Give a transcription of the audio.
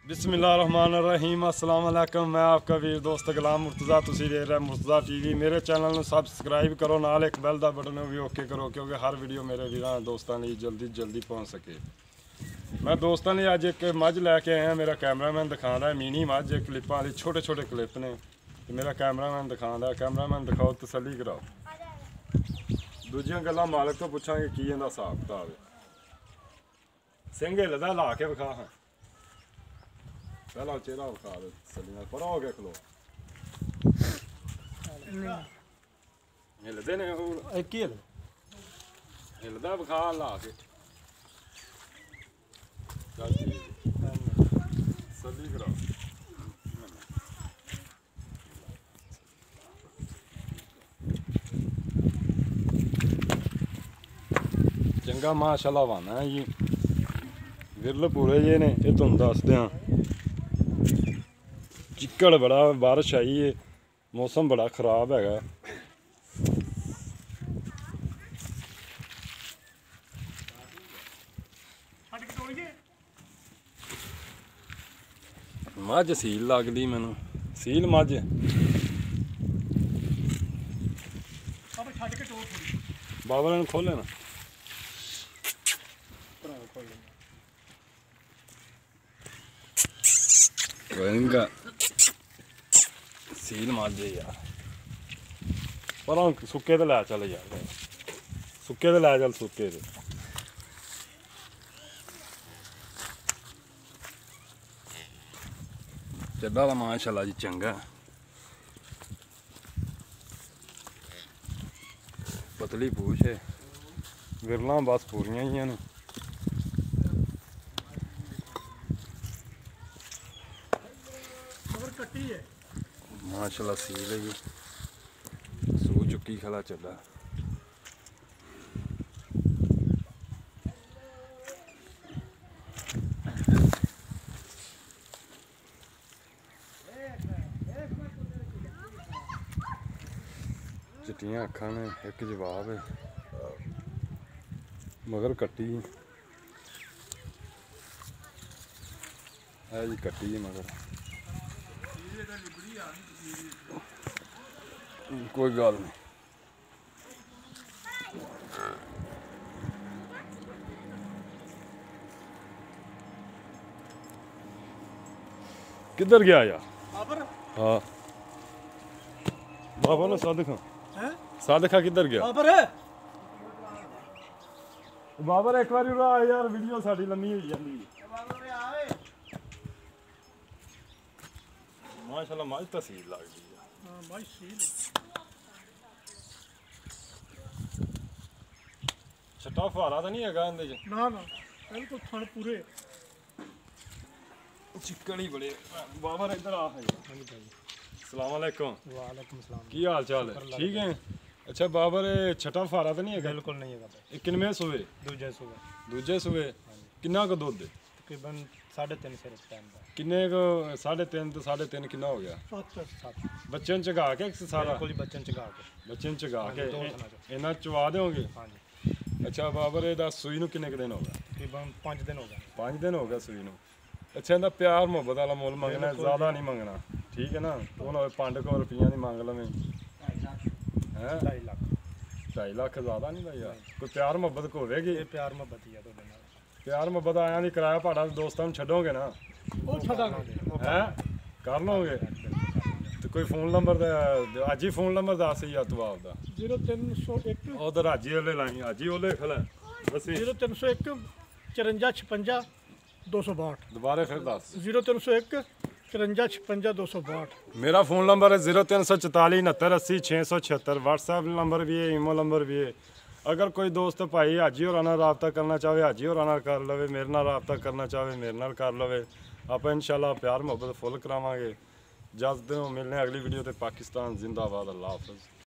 बिस्मिल्लाहिर्रहमानिर्रहीम अस्सलाम वालेकुम। मैं आपका वीर दोस्त गुलाम मुर्तज़ा, तुसी देख रहे मुर्तज़ा टीवी। मेरे चैनल में सबसक्राइब करो, नाल एक बैल दा बटन भी ओके करो क्योंकि हर वीडियो मेरे वीरां दोस्तां लई जल्दी पहुँच सके। मैं दोस्तों ने अज एक मझ लैके आया। मेरा कैमरामैन दिखाता है मिनी मझ, क्लिपां वाली छोटे छोटे क्लिप ने। मेरा कैमरामैन दिखाता है। कैमरामैन दिखाओ, तसल्ली कराओ। दूजियां गल्लां मालक तो पुछांगे की इहदा हिसाब किताब है। सिंह हिलदा ला के विखा। हाँ पहला चेहरा विखा दे तसल्ली पर हो गया खलो। हिलदे ने हिलदा विखा ला के। चल ठीक तसल्ली कराओ। चंगा माशाल्लाह वाना है जी। विरल पूरे जे ने। ये तुम दस दें चिक्कड़ बड़ा, बारिश आई है, मौसम बड़ा खराब है। मझ सील लगदी मैनू, सील मझ बाबा ने खोले ना सील मझ यार। पर सुक्के तो लै चल यार, सुक्के तो लै चल सुक्के ते। चड्डा तो माशाल्लाह जी चंगा। पतली पूछ है, विरलां बस पूरियां ही ने। माशाल्लाह सील है जी, सू चुकी खला चड्डा। चिट्टियां अखां ने, एक जवाब है मगर कट्टी है जी, कट्टी मगर कोई गल नहीं। किधर गया यार? हाँ बाबा ने सादिखा किधर गया? बाबर एक बार यार वीडियो साड़ी लम्मी हो जाती है। माशाल्लाह मझ तो सील लगती है। छट्टा फुहारा तो नहीं है इंदे च? ना ना बिल्कुल थन पूरे चिकन ही बड़े। बाबर इधर आ। अस्सलाम वालेकुम। वालेकुम सलाम। की हाल चाल है? ठीक है। अच्छा बाबर छठा फुहारा तो नहीं है? बिल्कुल नहीं है। किनवे सूबे? दूजे सूबे। किन्ना को दुध? तकरीबन 3.5 सिर टाइम का। किन्ने को 3.5 तो 3.5 किन्ना हो गया? 7 बच्चन चगा के सारा? बिल्कुल बच्चन चगा के इन्ना चवा दोगे? हाँ जी। अच्छा बाबर ये सूई नूं किन्ने दिन हो गया? तकरीबन 5 दिन हो गए। 5 दिन हो गया सूई नूं। अच्छा इहदा प्यार मुहब्बत वाला मुल मंगना, ज़्यादा नहीं मंगना, ठीक है ना? तो ना 500 रुपया नहीं मंग लवें है। 2.5 लाख ज़्यादा नहीं भैया? कोई प्यार मुहब्बत होगी? प्यार मुहब्बत ही है। प्यार मुहब्बत आया नहीं किराया भाड़ा दोस्तों छड्डोगे ना? है कर लोगे? तो कोई फोन नंबर अज ही फोन नंबर दस या तू आपका? 0301 उधर हाजी वाले लाई, हाजी वो लिख लै बस। 0301 54 56 262। दोबारा फिर दस। 0301 54 56 262। मेरा फ़ोन नंबर है 0344 69 80 676। व्हाट्सएप नंबर भी है, ईमो नंबर भी है। अगर कोई दोस्त भाई हाजी होर नाल रबता करना चाहे हाजी होर नाल कर लवे, मेरे नाल रबता करना चाहे मेरे नाल कर लवे। आप इंशाल्लाह प्यार मुहब्बत फुल करावांगे। इजाज़त दो, मिलने अगली वीडियो ते। पाकिस्तान जिंदाबाद। अल्लाह हाफ़िज़।